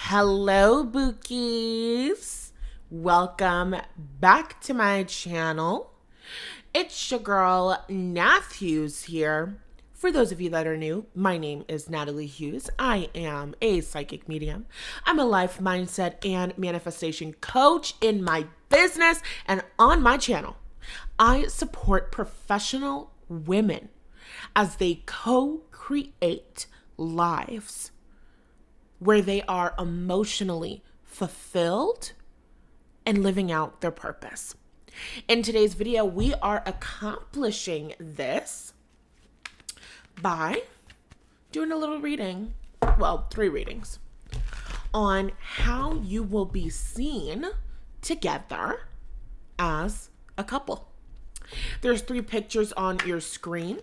Hello, Bookies. Welcome back to my channel. It's your girl, Nath Hughes here. For those of you that are new, my name is Natalie Hughes. I am a psychic medium. I'm a life mindset and manifestation coach in my business and on my channel. I support professional women as they co-create lives where they are emotionally fulfilled and living out their purpose. In today's video, we are accomplishing this by doing a little reading, well, 3 readings, on how you will be seen together as a couple. There's 3 pictures on your screen.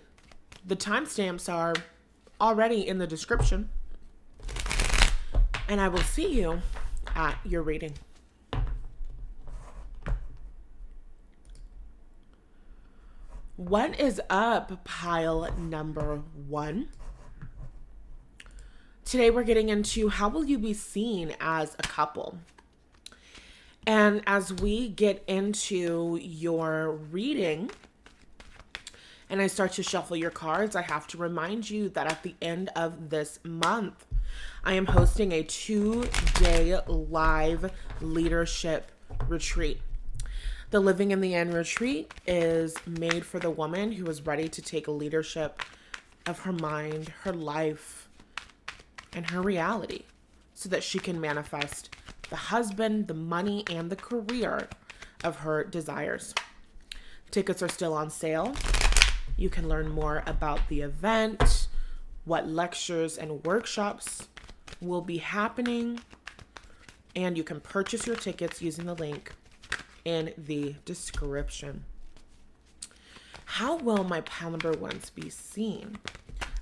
The timestamps are already in the description. And I will see you at your reading. What is up, pile number 1? Today we're getting into how will you be seen as a couple. And as we get into your reading, and I start to shuffle your cards, I have to remind you that at the end of this month, I am hosting a 2-day live leadership retreat. The Living in the End retreat is made for the woman who is ready to take leadership of her mind, her life, and her reality so that she can manifest the husband, the money, and the career of her desires. Tickets are still on sale. You can learn more about the event, what lectures and workshops will be happening, and you can purchase your tickets using the link in the description. How will my pile number 1s be seen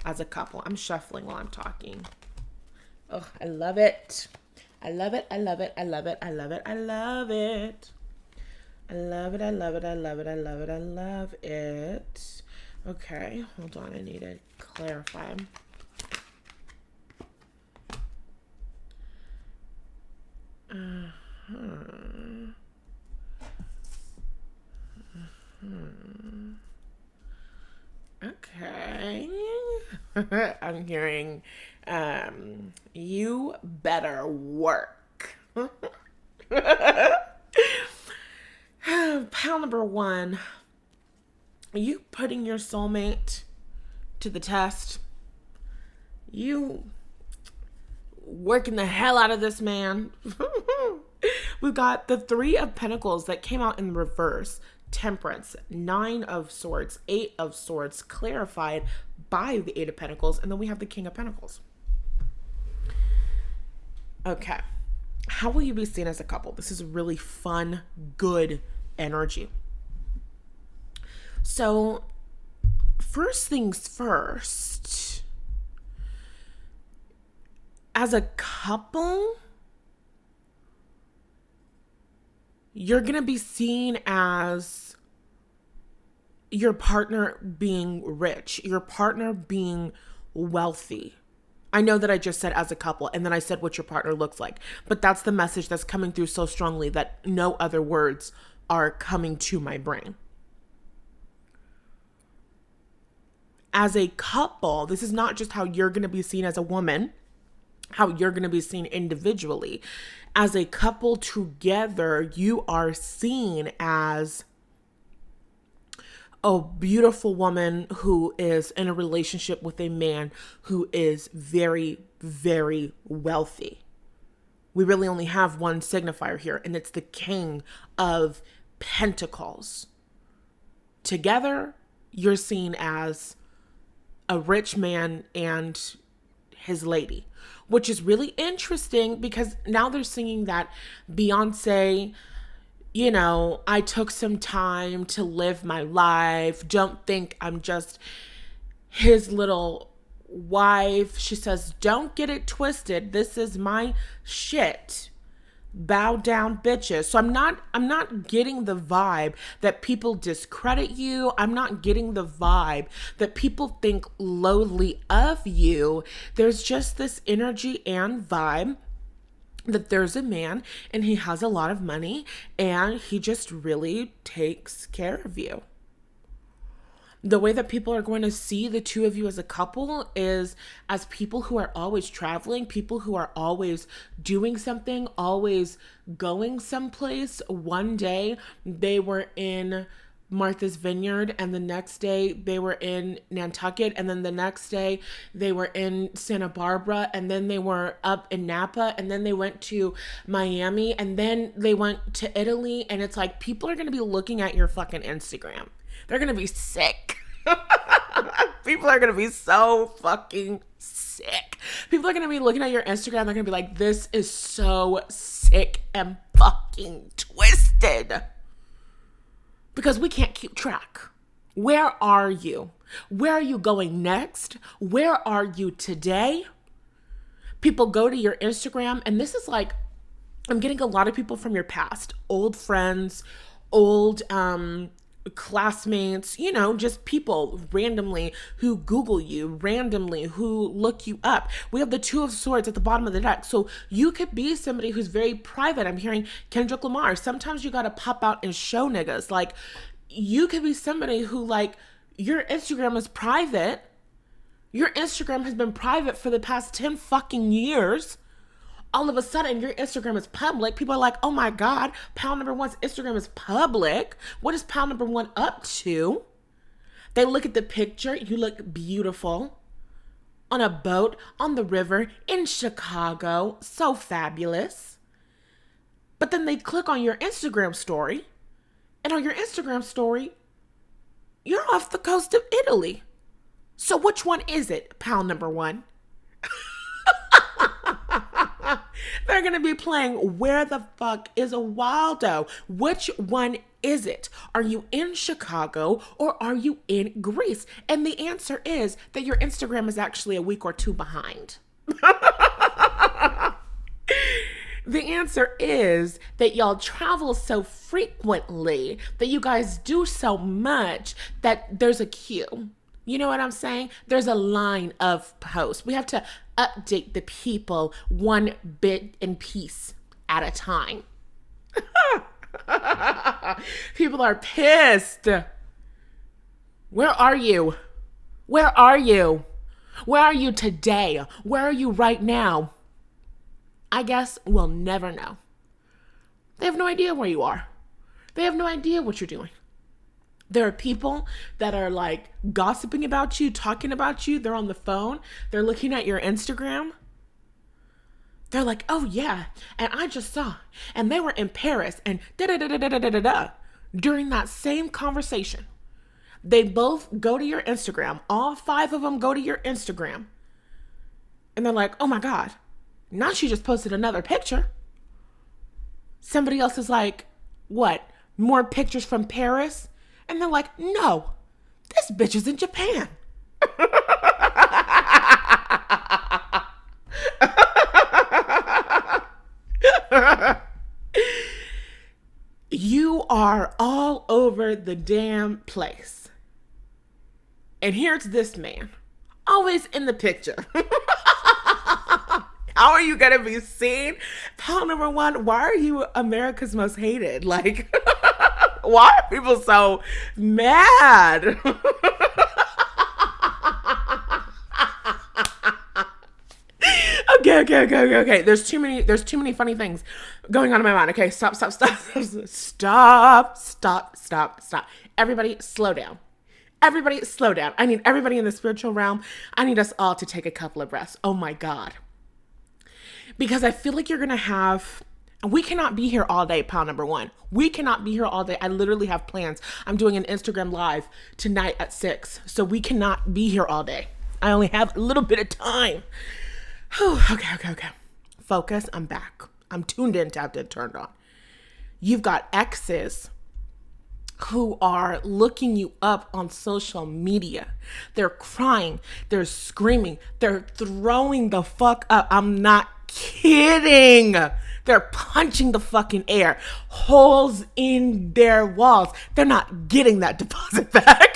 as a couple? I'm shuffling while I'm talking. Oh, I love it. I love it. I love it. I love it. I love it. I love it. I love it. I love it. I love it. I love it. I love it. Okay, hold on. I need to clarify. Okay. I'm hearing, you better work. Pile number 1. Are you putting your soulmate to the test? You working the hell out of this man. We've got the 3 of Pentacles that came out in reverse. Temperance, 9 of Swords, 8 of Swords, clarified by the 8 of Pentacles. And then we have the King of Pentacles. Okay. How will you be seen as a couple? This is really fun, good energy. So, first things first, as a couple, you're going to be seen as your partner being rich, your partner being wealthy. I know that I just said as a couple, and then I said what your partner looks like, but that's the message that's coming through so strongly that no other words are coming to my brain. As a couple, this is not just how you're going to be seen as a woman, how you're going to be seen individually. As a couple together, you are seen as a beautiful woman who is in a relationship with a man who is very, very wealthy. We really only have one signifier here, and it's the King of Pentacles. Together, you're seen as a rich man and his lady, which is really interesting because now they're singing that Beyonce, you know, I took some time to live my life. Don't think I'm just his little wife. She says, don't get it twisted. This is my shit. Bow down, bitches. So I'm not getting the vibe that people discredit you. I'm not getting the vibe that people think lowly of you. There's just this energy and vibe that there's a man and he has a lot of money and he just really takes care of you. The way that people are going to see the two of you as a couple is as people who are always traveling, people who are always doing something, always going someplace. One day they were in Martha's Vineyard, and the next day they were in Nantucket, and then the next day they were in Santa Barbara, and then they were up in Napa, and then they went to Miami, and then they went to Italy. And it's like, people are going to be looking at your fucking Instagram. They're going to be sick. People are going to be so fucking sick. People are going to be looking at your Instagram. They're going to be like, this is so sick and fucking twisted. Because we can't keep track. Where are you? Where are you going next? Where are you today? People go to your Instagram, and this is like, I'm getting a lot of people from your past, old friends, old classmates, you know, just people randomly who Google you, randomly who look you up. We have the Two of Swords at the bottom of the deck. So you could be somebody who's very private. I'm hearing Kendrick Lamar. Sometimes you got to pop out and show niggas. Like, you could be somebody who, like, your Instagram is private. Your Instagram has been private for the past 10 fucking years. All of a sudden, your Instagram is public. People are like, oh my God, Pound Number One's Instagram is public. What is Pound Number One up to? They look at the picture. You look beautiful on a boat, on the river, in Chicago. So fabulous. But then they click on your Instagram story. And on your Instagram story, you're off the coast of Italy. So which one is it, Pound Number One? They're going to be playing Where the Fuck is Waldo? Which one is it? Are you in Chicago or are you in Greece? And the answer is that your Instagram is actually a week or two behind. The answer is that y'all travel so frequently, that you guys do so much, that there's a queue. You know what I'm saying? There's a line of posts. We have to update the people one bit and piece at a time. People are pissed. Where are you? Where are you? Where are you today? Where are you right now? I guess we'll never know. They have no idea where you are. They have no idea what you're doing. There are people that are like gossiping about you, talking about you. They're on the phone. They're looking at your Instagram. They're like, oh yeah, and I just saw, and they were in Paris, and da-da-da-da-da-da-da-da. During that same conversation, they both go to your Instagram. All 5 of them go to your Instagram. And they're like, oh my God, now she just posted another picture. Somebody else is like, what, more pictures from Paris? And they're like, no, this bitch is in Japan. You are all over the damn place. And here's this man, always in the picture. How are you going to be seen? Pound Number One, why are you America's Most Hated? Like, why are people so mad? Okay. There's too many funny things going on in my mind. Okay, stop. Everybody slow down. I need everybody in the spiritual realm. I need us all to take a couple of breaths. Oh my God. Because I feel like you're going to have, we cannot be here all day, Pound Number One. We cannot be here all day. I literally have plans. I'm doing an Instagram live tonight at 6. So we cannot be here all day. I only have a little bit of time. Whew, okay. Focus. I'm back. I'm tuned in, tapped in, turned on. You've got exes who are looking you up on social media. They're crying. They're screaming. They're throwing the fuck up. I'm not kidding. They're punching the fucking air. Holes in their walls. They're not getting that deposit back.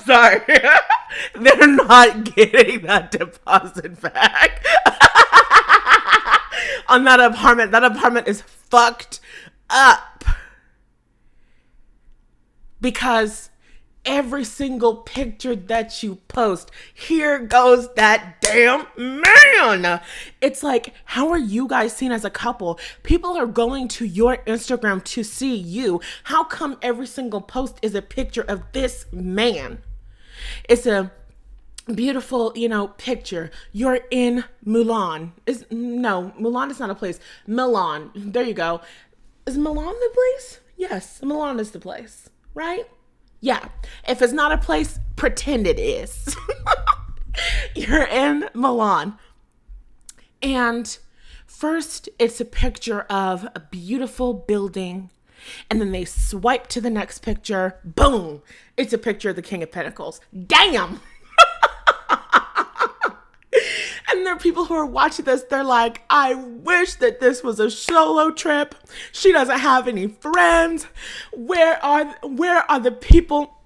Sorry. They're not getting that deposit back on that apartment. That apartment is fucked up because every single picture that you post, here goes that damn man. It's like, how are you guys seen as a couple? People are going to your Instagram to see you. How come every single post is a picture of this man? It's a beautiful, picture. You're in Mulan. Mulan is not a place. Milan. There you go. Is Milan the place? Yes, Milan is the place, right? Yeah. If it's not a place, pretend it is. You're in Milan. And first, it's a picture of a beautiful building. And then they swipe to the next picture. Boom. It's a picture of the King of Pentacles. Damn. And there are people who are watching this. They're like, I wish that this was a solo trip. She doesn't have any friends. Where are the people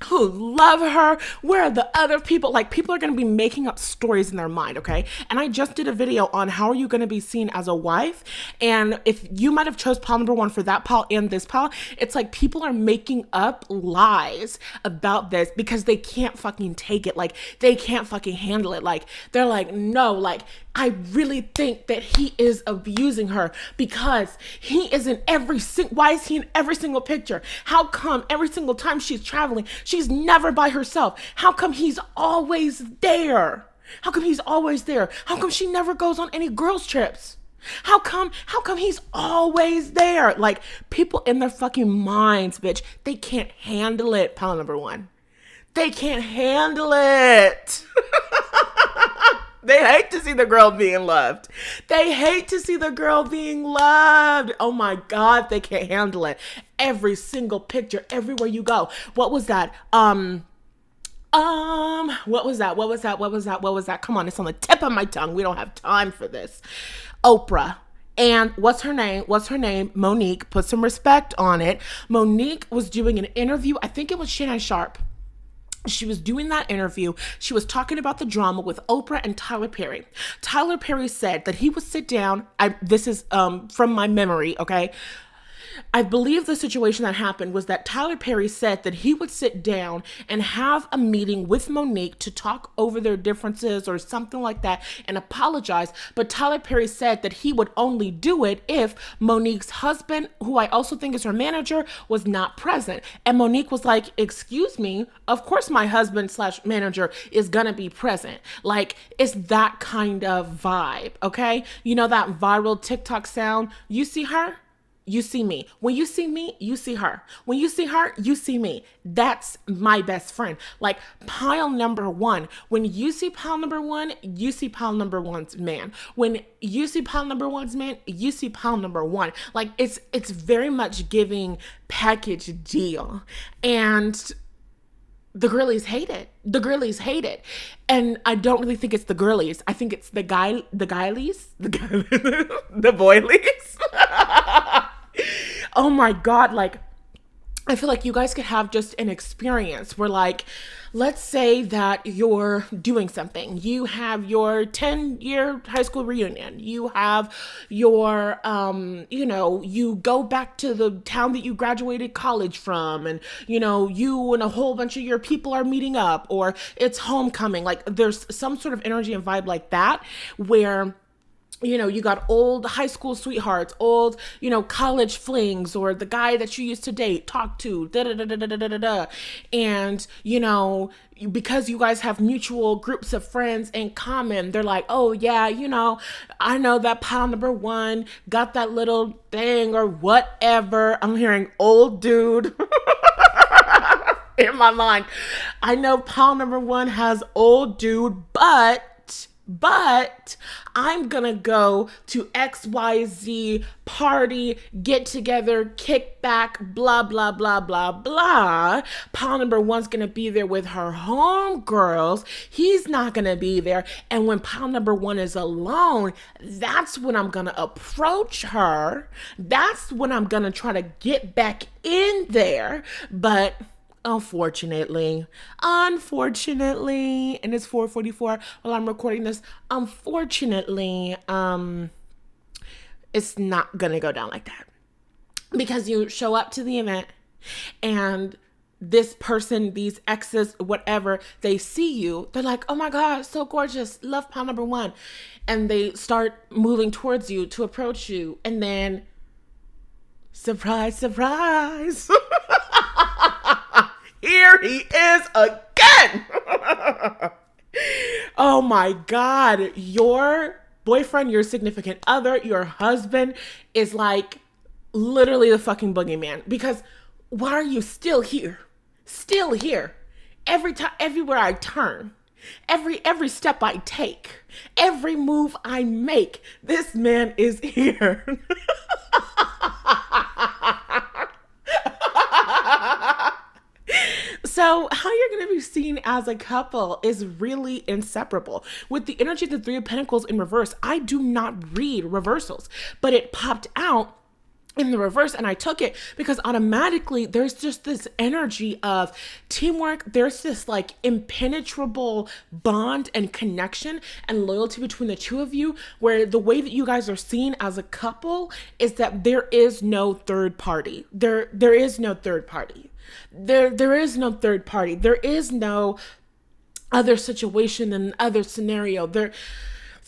who love her? Where are the other people? Like, people are going to be making up stories in their mind, okay? And I just did a video on how are you going to be seen as a wife. And if you might have chose pile number one for that pile and this pile, it's like people are making up lies about this because they can't fucking take it. Like, they can't fucking handle it. Like, they're like, no, like, I really think that he is abusing her because he is in why is he in every single picture? How come every single time she's traveling, she's never by herself? How come he's always there? How come he's always there? How come she never goes on any girls trips? How come he's always there? Like, people in their fucking minds, bitch, they can't handle it, pile number one. They can't handle it. They hate to see the girl being loved. They hate to see the girl being loved. Oh my God, they can't handle it. Every single picture, everywhere you go. What was that? What was that? Come on, it's on the tip of my tongue. We don't have time for this. Oprah. And what's her name? Monique. Put some respect on it. Monique was doing an interview. I think it was Shannon Sharp. She was doing that interview. She was talking about the drama with Oprah and Tyler Perry. Tyler Perry said that he would sit down. This is from my memory, okay? I believe the situation that happened was that Tyler Perry said that he would sit down and have a meeting with Monique to talk over their differences or something like that and apologize. But Tyler Perry said that he would only do it if Monique's husband, who I also think is her manager, was not present. And Monique was like, excuse me, of course my husband/manager is gonna be present. Like, it's that kind of vibe, okay? You know that viral TikTok sound? You see her? You see me. When you see me, you see her. When you see her, you see me. That's my best friend. Like, pile number one. When you see pile number one, you see pile number one's man. When you see pile number one's man, you see pile number one. Like, it's very much giving package deal. And the girlies hate it. The girlies hate it. And I don't really think it's the girlies. I think it's the boilies, the boilies. Oh my God. Like, I feel like you guys could have just an experience where, like, let's say that you're doing something. You have your 10-year high school reunion. You have your, you go back to the town that you graduated college from, and, you and a whole bunch of your people are meeting up, or it's homecoming. Like, there's some sort of energy and vibe like that where, you got old high school sweethearts, old, college flings, or the guy that you used to date, talk to, and, because you guys have mutual groups of friends in common, they're like, oh yeah, I know that pile number one got that little thing or whatever. I'm hearing old dude in my mind. I know pile number one has old dude, but I'm gonna go to XYZ party, get together, kick back, blah, blah, blah, blah, blah. Pile number one's gonna be there with her homegirls. He's not gonna be there. And when pile number one is alone, that's when I'm gonna approach her. That's when I'm gonna try to get back in there. But unfortunately, and it's 4:44 while I'm recording this. Unfortunately, it's not gonna go down like that, because you show up to the event and this person, these exes, whatever, they see you, they're like, oh my God, so gorgeous, love pile number one. And they start moving towards you to approach you. And then, surprise, surprise. Here he is again. Oh my God. Your boyfriend, your significant other, your husband is like literally the fucking boogeyman. Because why are you still here? Still here. Every time, everywhere I turn, every step I take, every move I make, this man is here. So how you're going to be seen as a couple is really inseparable. With the energy of the Three of Pentacles in reverse, I do not read reversals, but it popped out in the reverse and I took it because automatically there's just this energy of teamwork. There's this like impenetrable bond and connection and loyalty between the two of you, where the way that you guys are seen as a couple is that there is no third party. There is no third party. There is no third party. There is no other situation and other scenario. There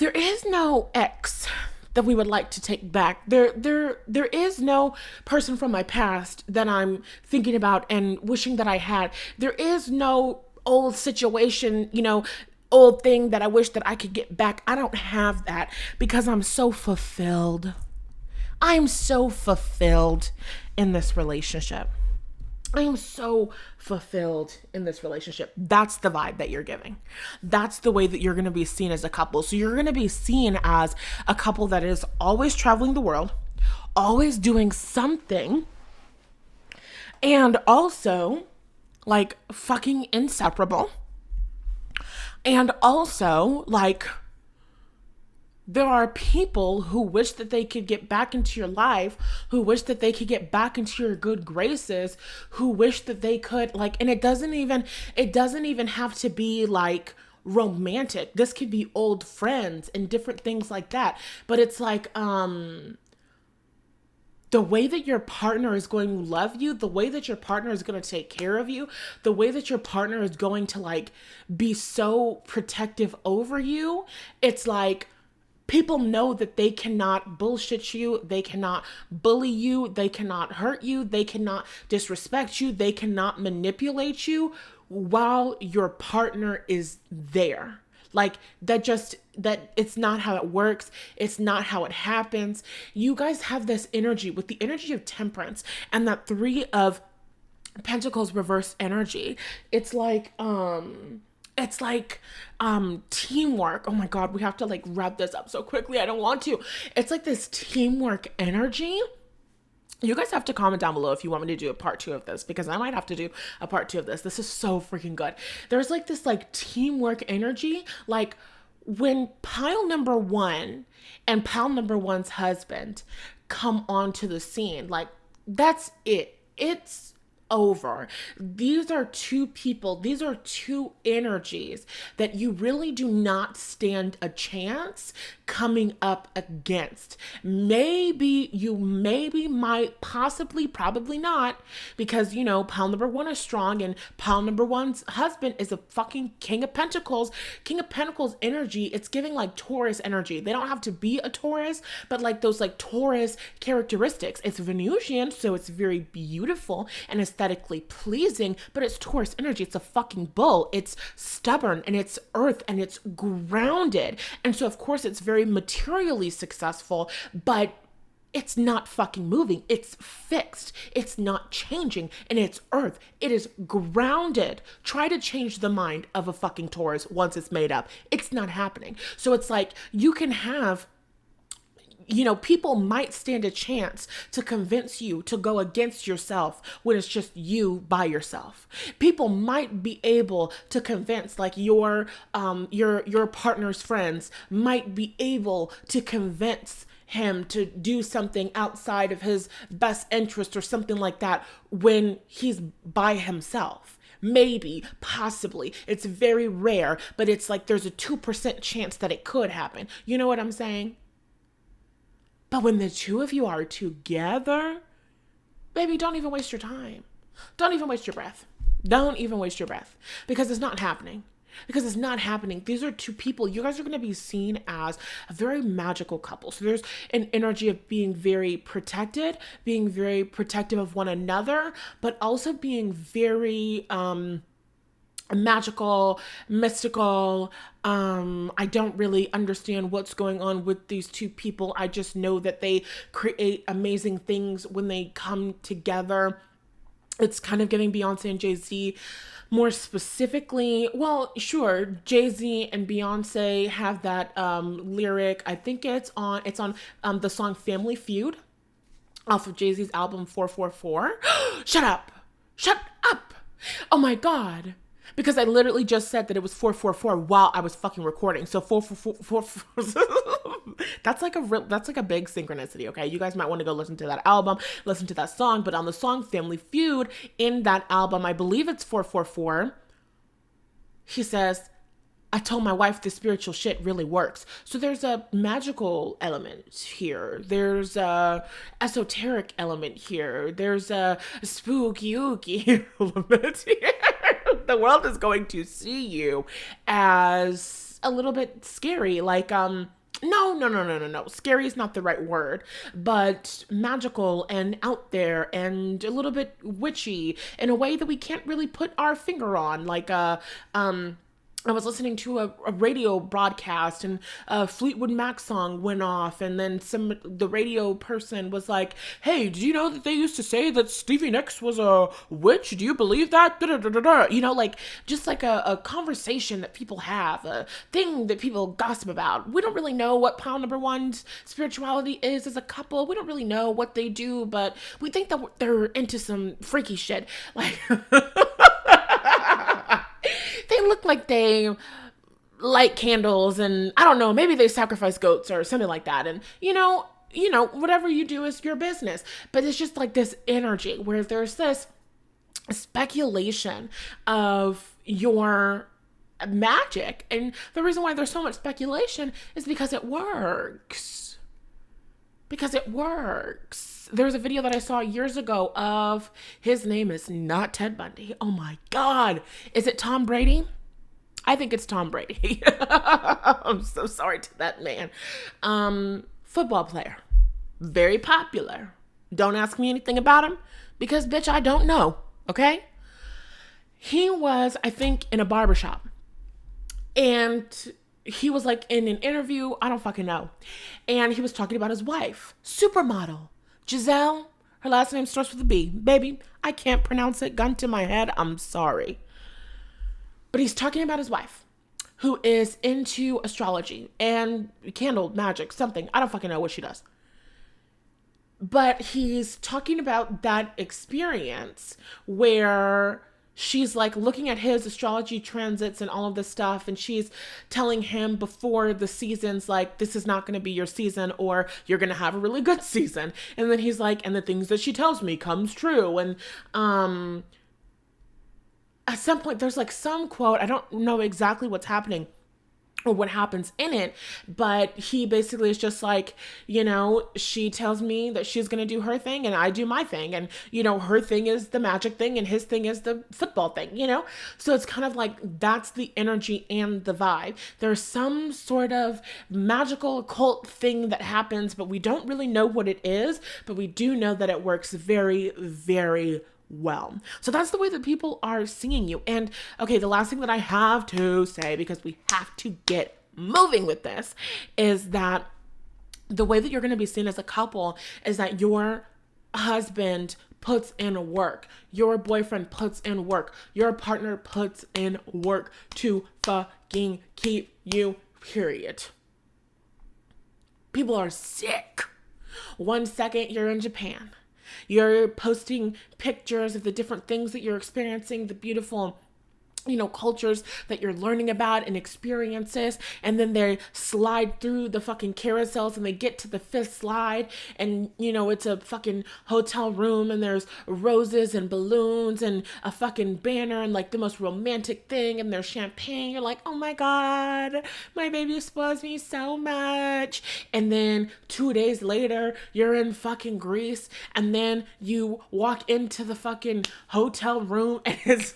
is no ex that we would like to take back. There is no person from my past that I'm thinking about and wishing that I had. There is no old situation, old thing that I wish that I could get back. I don't have that because I'm so fulfilled. I'm so fulfilled in this relationship. I am so fulfilled in this relationship. That's the vibe that you're giving. That's the way that you're going to be seen as a couple. So you're going to be seen as a couple that is always traveling the world, always doing something, and also like fucking inseparable. And also like there are people who wish that they could get back into your life, who wish that they could get back into your good graces, who wish that they could like, and it doesn't even have to be like romantic. This could be old friends and different things like that. But it's like, the way that your partner is going to love you, the way that your partner is going to take care of you, the way that your partner is going to like be so protective over you, it's like, people know that they cannot bullshit you, they cannot bully you, they cannot hurt you, they cannot disrespect you, they cannot manipulate you while your partner is there. Like that it's not how it works. It's not how it happens. You guys have this energy with the energy of Temperance and that Three of Pentacles reverse energy. It's like teamwork. Oh my God, we have to like wrap this up so quickly. I don't want to. It's like this teamwork energy. You guys have to comment down below if you want me to do a part 2 of this, because I might have to do a part 2 of this. This is so freaking good. There's like this like teamwork energy. Like when pile number one and pile number one's husband come onto the scene, like that's it. It's over. These are two people, these are two energies that you really do not stand a chance coming up against. Maybe might, possibly, probably not, because pile number one is strong and pile number one's husband is a fucking King of Pentacles. King of Pentacles energy, it's giving like Taurus energy. They don't have to be a Taurus, but like those like Taurus characteristics. It's Venusian, so it's very beautiful and aesthetically pleasing, but it's Taurus energy. It's a fucking bull. It's stubborn and it's earth and it's grounded. And so of course it's very materially successful, but it's not fucking moving. It's fixed. It's not changing. And it's earth. It is grounded. Try to change the mind of a fucking Taurus once it's made up. It's not happening. So it's like you can have, people might stand a chance to convince you to go against yourself when it's just you by yourself. People might be able to convince, like your partner's friends might be able to convince him to do something outside of his best interest or something like that when he's by himself. Maybe, possibly. It's very rare, but it's like there's a 2% chance that it could happen. You know what I'm saying? But when the two of you are together, baby, don't even waste your time. Don't even waste your breath. Don't even waste your breath, because it's not happening. Because it's not happening. These are two people. You guys are going to be seen as a very magical couple. So there's an energy of being very protected, being very protective of one another, but also being very magical, mystical. I don't really understand what's going on with these two people. I just know that they create amazing things when they come together. It's kind of giving Beyonce and Jay-Z. More specifically, well, sure, Jay-Z and Beyonce have that lyric. I think it's on the song Family Feud off of Jay-Z's album 444. Shut up. Shut up. Oh my God. Because I literally just said that it was 444 while I was fucking recording. So 444. That's like a big synchronicity, okay? You guys might want to go listen to that album, listen to that song. But on the song Family Feud, in that album, I believe it's 444, he says, I told my wife this spiritual shit really works. So there's a magical element here. There's a esoteric element here. There's a spooky element here. The world is going to see you as a little bit scary. Like, no. Scary is not the right word, but magical and out there and a little bit witchy in a way that we can't really put our finger on. Like, I was listening to a radio broadcast and a Fleetwood Mac song went off, and then the radio person was like, hey, do you know that they used to say that Stevie Nicks was a witch? Do you believe that? You know, like, just like a conversation that people have, a thing that people gossip about. We don't really know what Pile Number One's spirituality is as a couple. We don't really know what they do, but we think that they're into some freaky shit. Like... They look like they light candles and I don't know, maybe they sacrifice goats or something like that. And you know, whatever you do is your business. But it's just like this energy where there's this speculation of your magic. And the reason why there's so much speculation is because it works. Because it works. There's a video that I saw years ago of, his name is not Ted Bundy. Oh my God. Is it Tom Brady? I think it's Tom Brady. I'm so sorry to that man. Football player. Very popular. Don't ask me anything about him because, bitch, I don't know. Okay? He was, I think, in a barbershop. And he was like in an interview. I don't fucking know. And he was talking about his wife. Supermodel. Giselle, her last name starts with a B. Baby, I can't pronounce it. Gun to my head. I'm sorry. But he's talking about his wife, who is into astrology and candle magic, something. I don't fucking know what she does. But he's talking about that experience where she's like looking at his astrology transits and all of this stuff. And she's telling him before the season's like, this is not going to be your season, or you're going to have a really good season. And then he's like, and the things that she tells me comes true. And, at some point there's like some quote, I don't know exactly what's happening or what happens in it, but he basically is just like, you know, she tells me that she's going to do her thing and I do my thing. And, you know, her thing is the magic thing and his thing is the football thing, you know? So it's kind of like, that's the energy and the vibe. There's some sort of magical occult thing that happens, but we don't really know what it is, but we do know that it works very, very well. So that's the way that people are seeing you. And okay, the last thing that I have to say, because we have to get moving with this, is that the way that you're going to be seen as a couple is that your husband puts in work, your boyfriend puts in work, your partner puts in work to fucking keep you, period. People are sick. 1 second you're in Japan. You're posting pictures of the different things that you're experiencing, the beautiful cultures that you're learning about and experiences. And then they slide through the fucking carousels and they get to the fifth slide. And, it's a fucking hotel room and there's roses and balloons and a fucking banner and like the most romantic thing. And there's champagne. You're like, oh my God, my baby spoils me so much. And then 2 days later, you're in fucking Greece. And then you walk into the fucking hotel room and it's...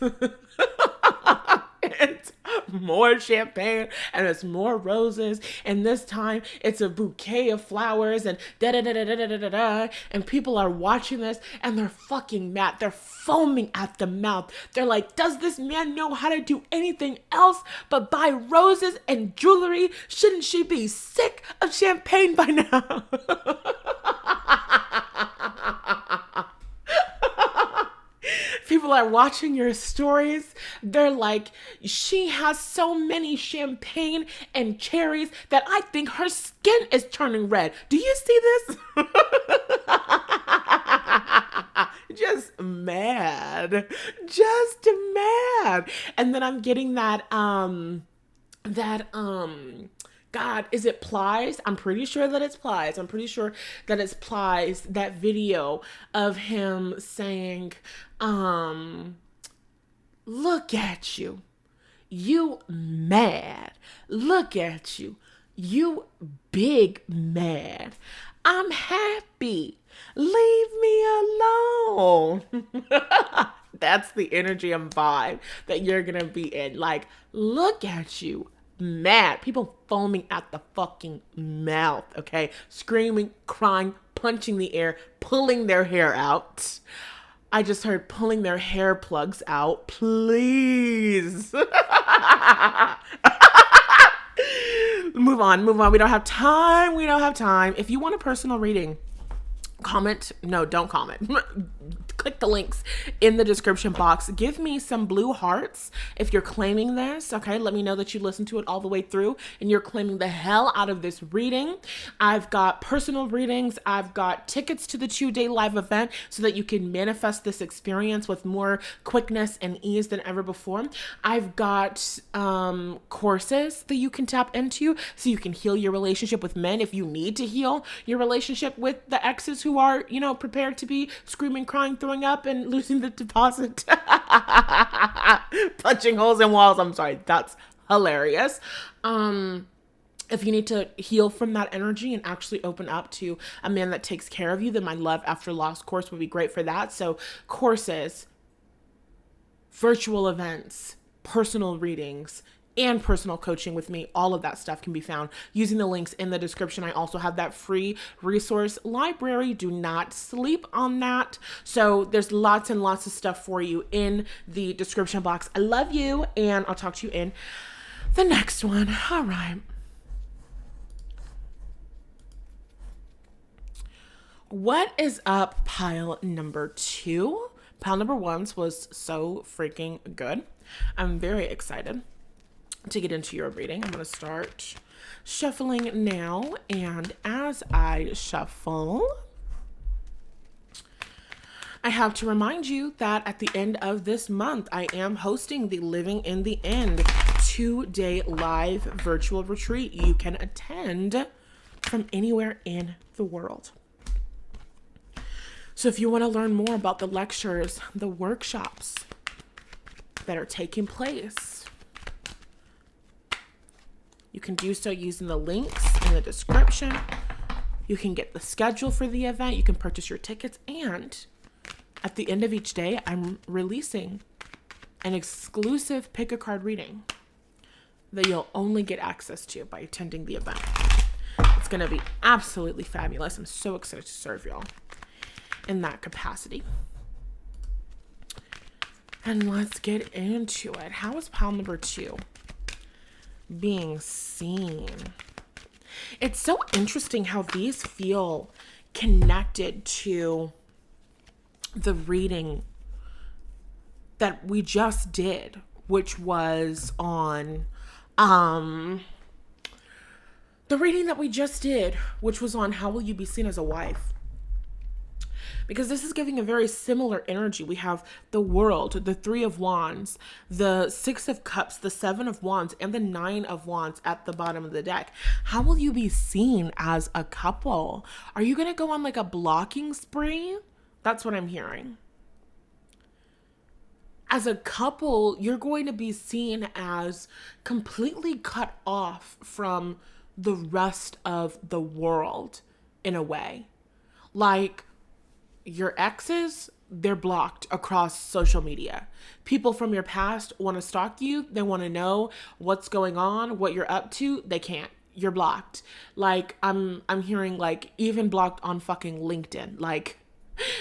it's more champagne and it's more roses, and this time it's a bouquet of flowers and da da da da da da da da, and people are watching this and they're fucking mad. They're foaming at the mouth. They're like, does this man know how to do anything else but buy roses and jewelry? Shouldn't she be sick of champagne by now? People are watching your stories. They're like, she has so many champagne and cherries that I think her skin is turning red. Do you see this? Just mad. Just mad. And then I'm getting that, God, is it Plies? I'm pretty sure that it's Plies. That video of him saying, look at you. You mad. Look at you. You big mad. I'm happy. Leave me alone. That's the energy and vibe that you're going to be in. Like, look at you. Mad. People foaming at the fucking mouth, okay? Screaming, crying, punching the air, pulling their hair out. I just heard pulling their hair plugs out. Please. Move on. We don't have time. If you want a personal reading, don't comment. Click the links in the description box. Give me some blue hearts if you're claiming this, okay? Let me know that you listened to it all the way through and you're claiming the hell out of this reading. I've got personal readings. I've got tickets to the 2-day live event so that you can manifest this experience with more quickness and ease than ever before. I've got courses that you can tap into so you can heal your relationship with men if you need to heal your relationship with the exes who are, prepared to be screaming, crying, throwing up and losing the deposit. Punching holes in walls. I'm sorry. That's hilarious. If you need to heal from that energy and actually open up to a man that takes care of you, then my Love After Loss course would be great for that. So courses, virtual events, personal readings, and personal coaching with me, all of that stuff can be found using the links in the description. I also have that free resource library. Do not sleep on that. So there's lots and lots of stuff for you in the description box. I love you, and I'll talk to you in the next one. All right. What is up, pile number 2? Pile number 1 was so freaking good. I'm very excited to get into your reading. I'm going to start shuffling now. And as I shuffle, I have to remind you that at the end of this month, I am hosting the Living in the End 2-day live virtual retreat. You can attend from anywhere in the world. So if you want to learn more about the lectures, the workshops that are taking place, you can do so using the links in the description. You can get the schedule for the event. You can purchase your tickets. And at the end of each day, I'm releasing an exclusive pick a card reading that you'll only get access to by attending the event. It's going to be absolutely fabulous. I'm so excited to serve y'all in that capacity. And let's get into it. How is pile number 2? Being seen. It's so interesting how these feel connected to the reading that we just did, which was on how will you be seen as a wife? because this is giving a very similar energy. We have the World, the Three of Wands, the Six of Cups, the Seven of Wands, and the Nine of Wands at the bottom of the deck. How will you be seen as a couple? Are you going to go on like a blocking spree? That's what I'm hearing. As a couple, you're going to be seen as completely cut off from the rest of the world in a way. Like your exes, they're blocked across social media. People from your past want to stalk you. They want to know what's going on, what you're up to. They can't. You're blocked. Like I'm hearing like even blocked on fucking LinkedIn. Like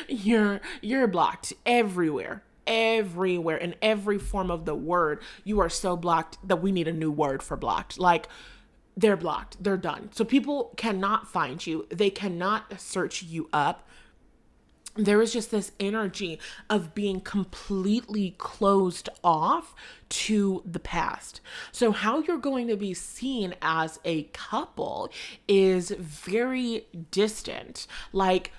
you're blocked everywhere. Everywhere, in every form of the word. You are so blocked that we need a new word for blocked. Like they're blocked. They're done. So people cannot find you. They cannot search you up. There is just this energy of being completely closed off to the past. So how you're going to be seen as a couple is very distant. Like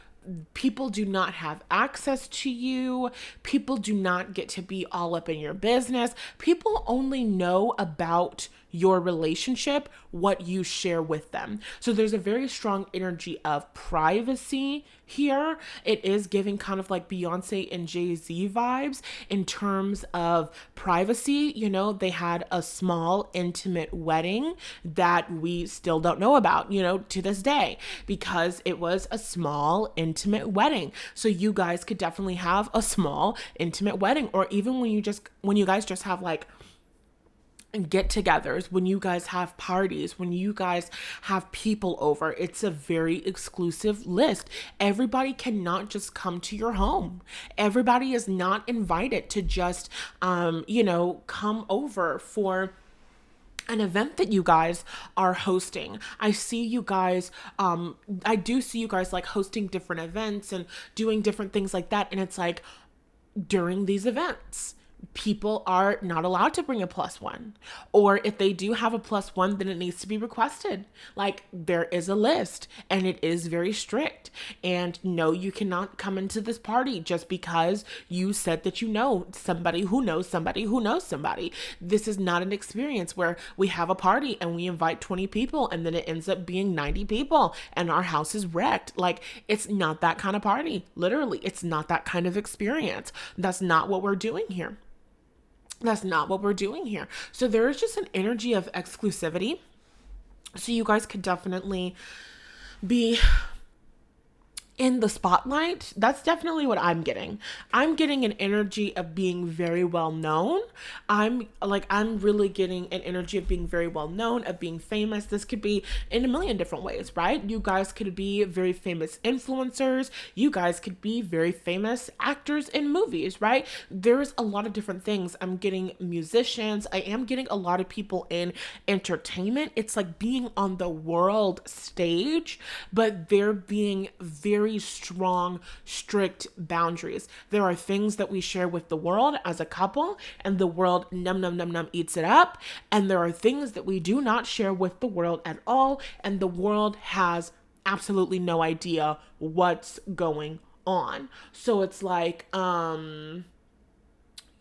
people do not have access to you. People do not get to be all up in your business. People only know about your relationship, what you share with them. So there's a very strong energy of privacy here. It is giving kind of like Beyonce and Jay-Z vibes in terms of privacy. You know, they had a small, intimate wedding that we still don't know about, you know, to this day, because it was a small, intimate wedding. So you guys could definitely have a small, intimate wedding, or even when you guys just have like get-togethers, when you guys have parties, when you guys have people over, it's a very exclusive list. Everybody cannot just come to your home. Everybody is not invited to just come over for an event that you guys are hosting. I see you guys, I do see you guys like hosting different events and doing different things like that. And it's like during these events, people are not allowed to bring a +1. Or if they do have a +1, then it needs to be requested. Like there is a list and it is very strict. And no, you cannot come into this party just because you said that you know somebody who knows somebody who knows somebody. This is not an experience where we have a party and we invite 20 people and then it ends up being 90 people and our house is wrecked. Like it's not that kind of party. Literally, it's not that kind of experience. That's not what we're doing here. That's not what we're doing here. So there is just an energy of exclusivity. So you guys could definitely be in the spotlight. That's definitely what I'm getting. I'm getting an energy of being very well known. I'm really getting an energy of being very well known, of being famous. This could be in a million different ways, right? You guys could be very famous influencers. You guys could be very famous actors in movies, right? There's a lot of different things. I'm getting musicians. I am getting a lot of people in entertainment. It's like being on the world stage, but they're being very strong, strict boundaries. There are things that we share with the world as a couple, and the world eats it up. And there are things that we do not share with the world at all, and the world has absolutely no idea what's going on. So it's like,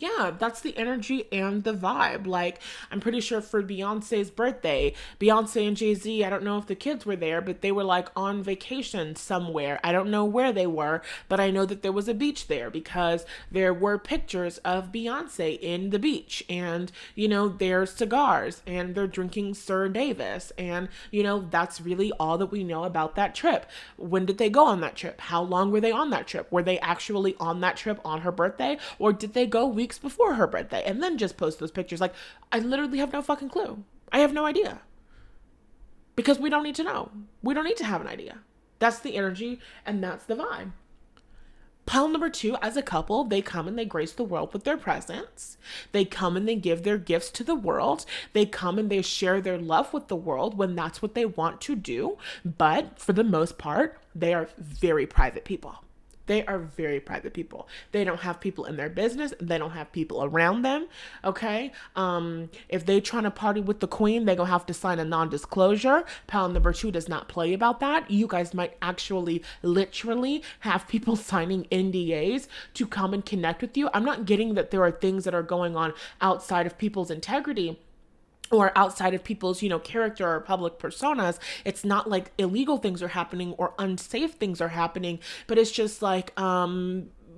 yeah, that's the energy and the vibe. Like, I'm pretty sure for Beyonce's birthday, Beyonce and Jay-Z, I don't know if the kids were there, but they were like on vacation somewhere. I don't know where they were, but I know that there was a beach there because there were pictures of Beyonce in the beach and, you know, their cigars and they're drinking Sir Davis. And, you know, that's really all that we know about that trip. When did they go on that trip? How long were they on that trip? Were they actually on that trip on her birthday? Or did they go weeks before her birthday and then just post those pictures? Like, I literally have no fucking clue. I have no idea. Because we don't need to know. We don't need to have an idea. That's the energy and that's the vibe. Pile number 2, as a couple, they come and they grace the world with their presence. They come and they give their gifts to the world. They come and they share their love with the world when that's what they want to do. But for the most part, they are very private people. They are very private people. They don't have people in their business. They don't have people around them. Okay. If they trying to party with the queen, they're gonna have to sign a non-disclosure. Pal number 2 does not play about that. You guys might actually literally have people signing NDAs to come and connect with you. I'm not getting that there are things that are going on outside of people's integrity or outside of people's, character or public personas. It's not like illegal things are happening or unsafe things are happening, but it's just like,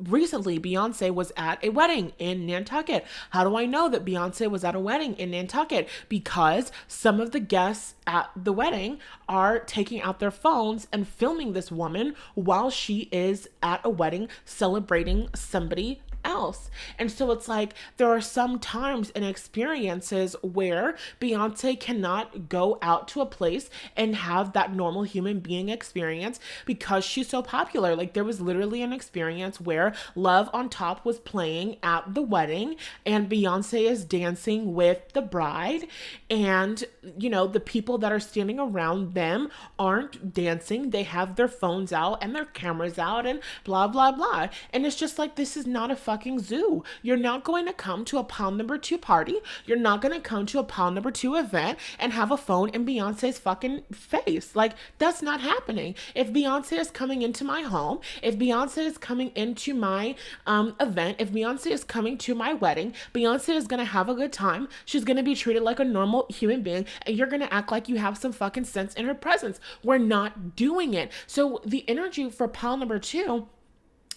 recently Beyonce was at a wedding in Nantucket. How do I know that Beyonce was at a wedding in Nantucket? Because some of the guests at the wedding are taking out their phones and filming this woman while she is at a wedding celebrating somebody else. And so it's like there are some times and experiences where Beyonce cannot go out to a place and have that normal human being experience because she's so popular. Like there was literally an experience where Love on Top was playing at the wedding and Beyonce is dancing with the bride, and the people that are standing around them aren't dancing. They have their phones out and their cameras out and blah blah blah. And it's just like, this is not a fucking zoo. You're not going to come to a Pal number 2 party. You're not going to come to a Pal number 2 event and have a phone in Beyonce's fucking face. Like, that's not happening. If Beyonce is coming into my home, if Beyonce is coming into my event, if Beyonce is coming to my wedding, Beyonce is going to have a good time. She's going to be treated like a normal human being, and you're going to act like you have some fucking sense in her presence. We're not doing it. So the energy for Pal number 2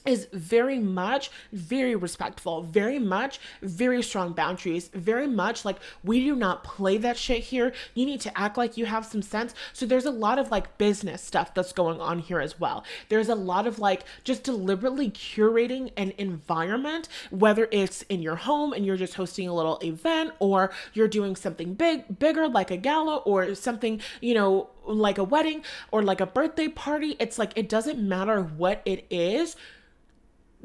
is very much very respectful, very much very strong boundaries, very much like, we do not play that shit here. You need to act like you have some sense. So there's a lot of like business stuff that's going on here as well. There's a lot of like just deliberately curating an environment, whether it's in your home and you're just hosting a little event, or you're doing something bigger like a gala, or something, like a wedding or like a birthday party. It's like, it doesn't matter what it is.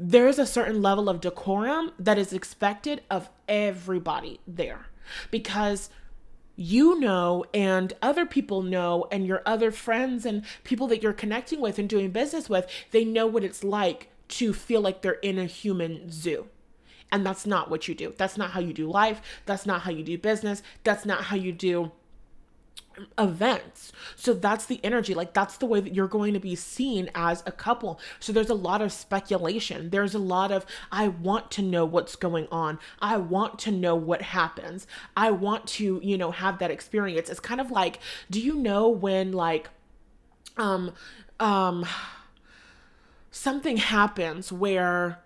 There's a certain level of decorum that is expected of everybody there, because and other people know, and your other friends and people that you're connecting with and doing business with, they know what it's like to feel like they're in a human zoo. And that's not what you do. That's not how you do life. That's not how you do business. That's not how you do events. So that's the energy. Like, that's the way that you're going to be seen as a couple. So there's a lot of speculation. There's a lot of, I want to know what's going on. I want to know what happens. I want to, have that experience. It's kind of like, do you know when like, something happens where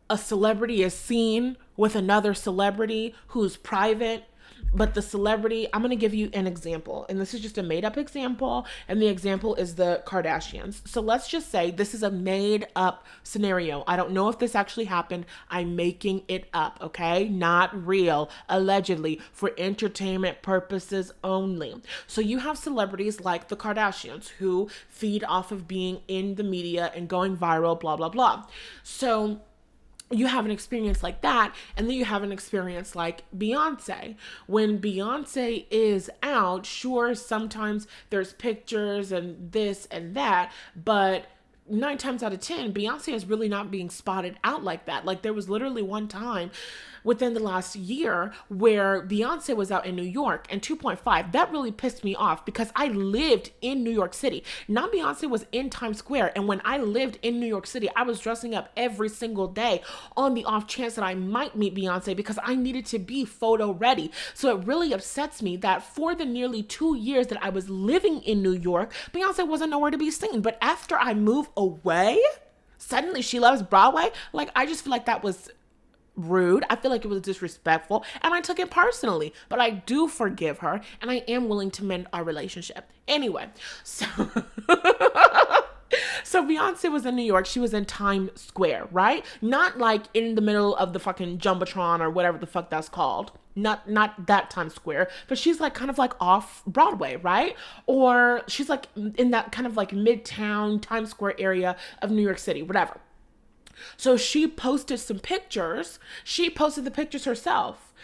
a celebrity is seen with another celebrity who's private, but the celebrity, I'm going to give you an example, and this is just a made up example, and the example is the Kardashians. So let's just say this is a made up scenario. I don't know if this actually happened. I'm making it up, okay? Not real, allegedly, for entertainment purposes only. So you have celebrities like the Kardashians who feed off of being in the media and going viral, blah, blah, blah. So you have an experience like that, and then you have an experience like Beyonce. When Beyonce is out, sure, sometimes there's pictures and this and that, but 9 times out of 10, Beyonce is really not being spotted out like that. Like, there was literally one time within the last year where Beyonce was out in New York, and 2.5, that really pissed me off because I lived in New York City. Now Beyonce was in Times Square, and when I lived in New York City, I was dressing up every single day on the off chance that I might meet Beyonce because I needed to be photo ready. So it really upsets me that for the nearly 2 years that I was living in New York, Beyonce wasn't nowhere to be seen. But after I moved away, suddenly she loves Broadway. Like, I just feel like that was rude. I feel like it was disrespectful, and I took it personally, but I do forgive her, and I am willing to mend our relationship. Anyway, so so Beyonce was in New York. She was in Times Square, right? Not like in the middle of the fucking Jumbotron or whatever the fuck that's called. Not that Times Square, but she's like kind of like off Broadway, right? Or she's like in that kind of like midtown Times Square area of New York City, whatever. So she posted some pictures. She posted the pictures herself.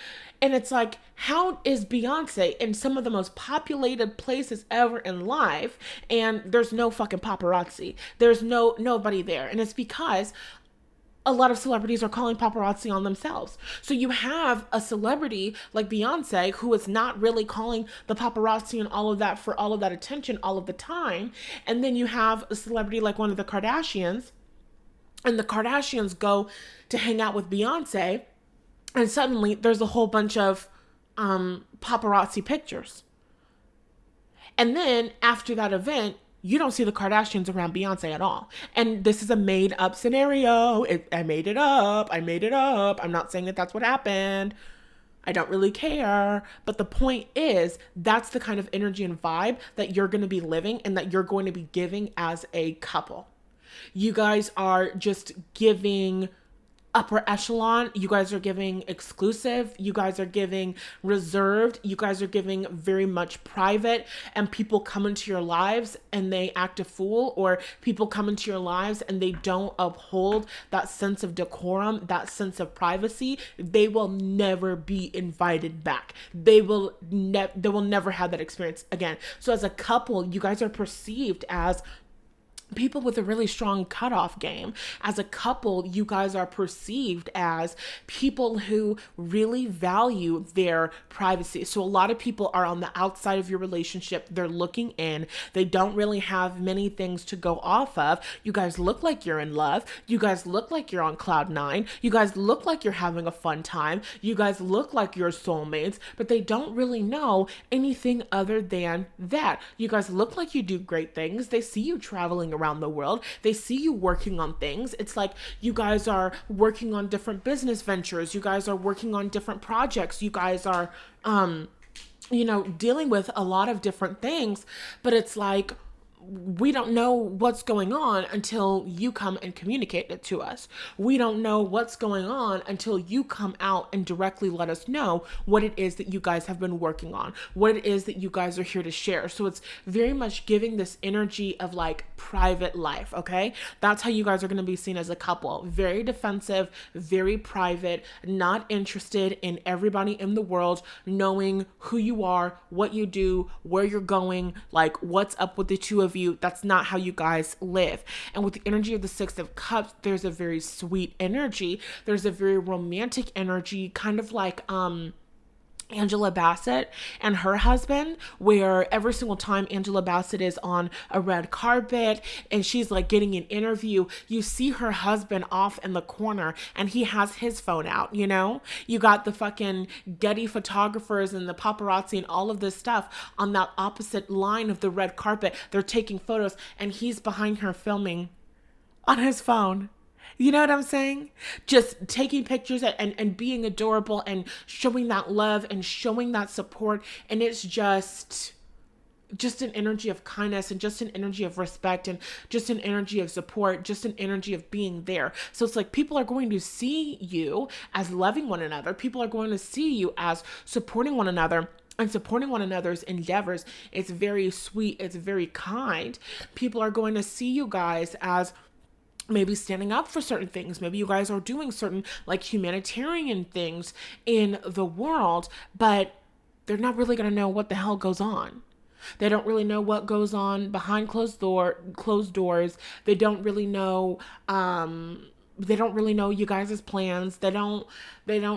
And it's like, how is Beyonce in some of the most populated places ever in life and there's no fucking paparazzi? There's nobody there. And it's because a lot of celebrities are calling paparazzi on themselves. So you have a celebrity like Beyonce who is not really calling the paparazzi and all of that for all of that attention all of the time. And then you have a celebrity like one of the Kardashians, and the Kardashians go to hang out with Beyonce, and suddenly there's a whole bunch of paparazzi pictures. And then after that event, you don't see the Kardashians around Beyonce at all. And this is a made up scenario. I made it up. I made it up. I'm not saying that that's what happened. I don't really care. But the point is, that's the kind of energy and vibe that you're going to be living and that you're going to be giving as a couple. You guys are just giving upper echelon. You guys are giving exclusive. You guys are giving reserved. You guys are giving very much private. And people come into your lives and they act a fool, or people come into your lives and they don't uphold that sense of decorum, that sense of privacy. They will never be invited back. They will never have that experience again. So as a couple, you guys are perceived as people with a really strong cutoff game. As a couple, you guys are perceived as people who really value their privacy. So a lot of people are on the outside of your relationship. They're looking in. They don't really have many things to go off of. You guys look like you're in love. You guys look like you're on cloud nine. You guys look like you're having a fun time. You guys look like you're soulmates, but they don't really know anything other than that. You guys look like you do great things. They see you traveling around the world. They see you working on things. It's like you guys are working on different business ventures. You guys are working on different projects. You guys are, dealing with a lot of different things, but it's like, we don't know what's going on until you come and communicate it to us. We don't know what's going on until you come out and directly let us know what it is that you guys have been working on, what it is that you guys are here to share. So it's very much giving this energy of like private life, okay? That's how you guys are going to be seen as a couple. Very defensive, very private, not interested in everybody in the world knowing who you are, what you do, where you're going, like what's up with the two of you. That's not how you guys live. And with the energy of the Six of Cups, there's a very sweet energy. There's a very romantic energy, kind of like Angela Bassett and her husband, where every single time Angela Bassett is on a red carpet and she's like getting an interview, you see her husband off in the corner and he has his phone out, you know? You got the fucking Getty photographers and the paparazzi and all of this stuff on that opposite line of the red carpet. They're taking photos and he's behind her filming on his phone. You know what I'm saying? Just taking pictures and being adorable and showing that love and showing that support. And it's just an energy of kindness and just an energy of respect and just an energy of support, just an energy of being there. So it's like people are going to see you as loving one another. People are going to see you as supporting one another and supporting one another's endeavors. It's very sweet. It's very kind. People are going to see you guys as maybe standing up for certain things. Maybe you guys are doing certain like humanitarian things in the world, but they're not really going to know what the hell goes on. They don't really know what goes on behind closed doors. They don't really know, you guys' plans. They don't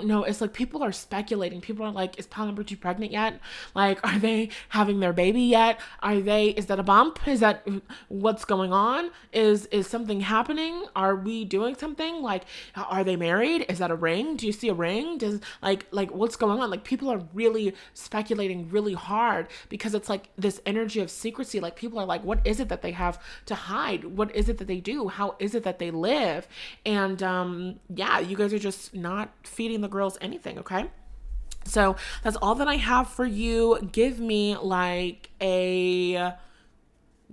know. It's like people are speculating. People are like, is Pal number 2 pregnant yet? Like, are they having their baby yet? Is that a bump? Is that what's going on? Is something happening? Are we doing something? Like, are they married? Is that a ring? Do you see a ring? Does like what's going on? Like, people are really speculating really hard because it's like this energy of secrecy. Like, people are like, what is it that they have to hide? What is it that they do? How is it that they live? And you guys are just not feeding the girls anything, okay? So that's all that I have for you. Give me like a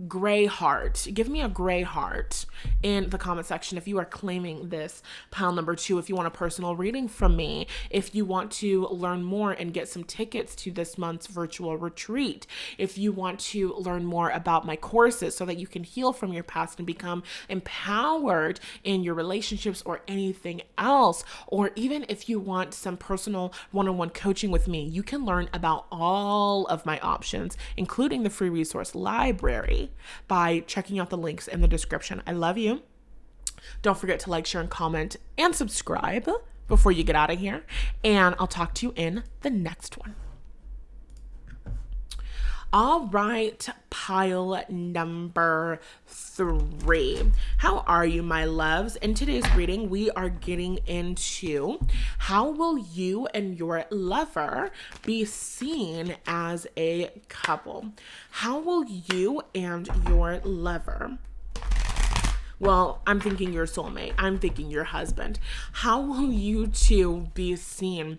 gray heart. Give me a gray heart in the comment section if you are claiming this pile number 2, if you want a personal reading from me, if you want to learn more and get some tickets to this month's virtual retreat, if you want to learn more about my courses so that you can heal from your past and become empowered in your relationships or anything else, or even if you want some personal one-on-one coaching with me, you can learn about all of my options, including the free resource library, by checking out the links in the description. I love you. Don't forget to like, share, and comment, and subscribe before you get out of here. And I'll talk to you in the next one. All right, pile number 3. How are you, my loves? In today's reading, we are getting into how will you and your lover be seen as a couple? How will you and your lover, well, I'm thinking your soulmate, I'm thinking your husband, how will you two be seen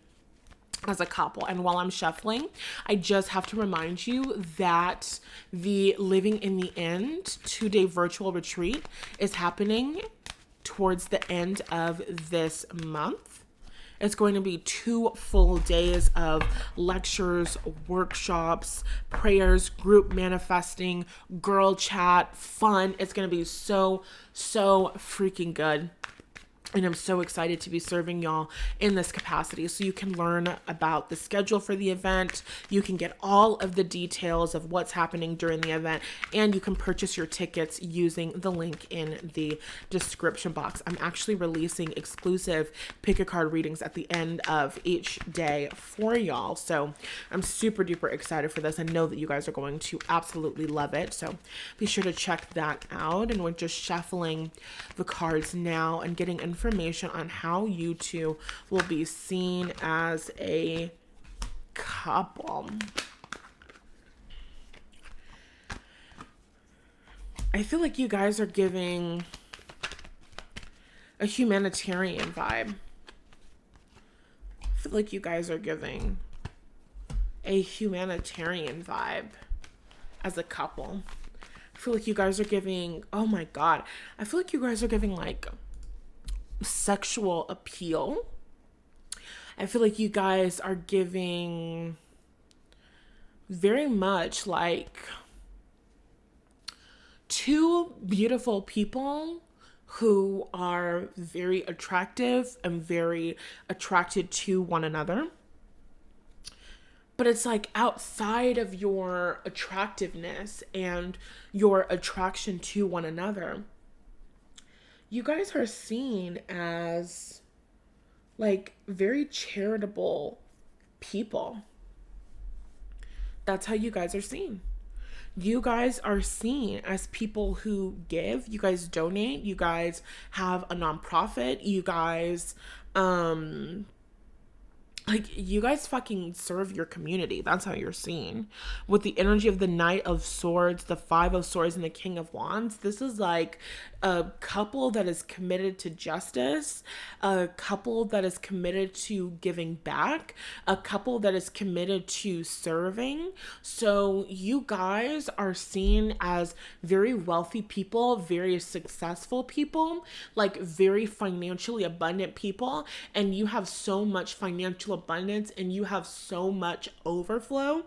as a couple? And while I'm shuffling, I just have to remind you that the Living in the End 2-day virtual retreat is happening towards the end of this month. It's going to be 2 full days of lectures, workshops, prayers, group manifesting, girl chat, fun. It's going to be so freaking good. And I'm so excited to be serving y'all in this capacity. So you can learn about the schedule for the event. You can get all of the details of what's happening during the event. And you can purchase your tickets using the link in the description box. I'm actually releasing exclusive pick a card readings at the end of each day for y'all. So I'm super duper excited for this. I know that you guys are going to absolutely love it. So be sure to check that out. And we're just shuffling the cards now and getting information on how you two will be seen as a couple. I feel like you guys are giving a humanitarian vibe. I feel like you guys are giving a humanitarian vibe as a couple. I feel like you guys are giving, oh my God, I feel like you guys are giving like sexual appeal. I feel like you guys are giving very much like 2 beautiful people who are very attractive and very attracted to one another. But it's like outside of your attractiveness and your attraction to one another, you guys are seen as like very charitable people. That's how you guys are seen. You guys are seen as people who give. You guys donate. You guys have a nonprofit. You guys, like, you guys fucking serve your community. That's how you're seen. With the energy of the Knight of Swords, the 5 of Swords, and the King of Wands, this is like a couple that is committed to justice, a couple that is committed to giving back, a couple that is committed to serving. So you guys are seen as very wealthy people, very successful people, like very financially abundant people, and you have so much financial abundance and you have so much overflow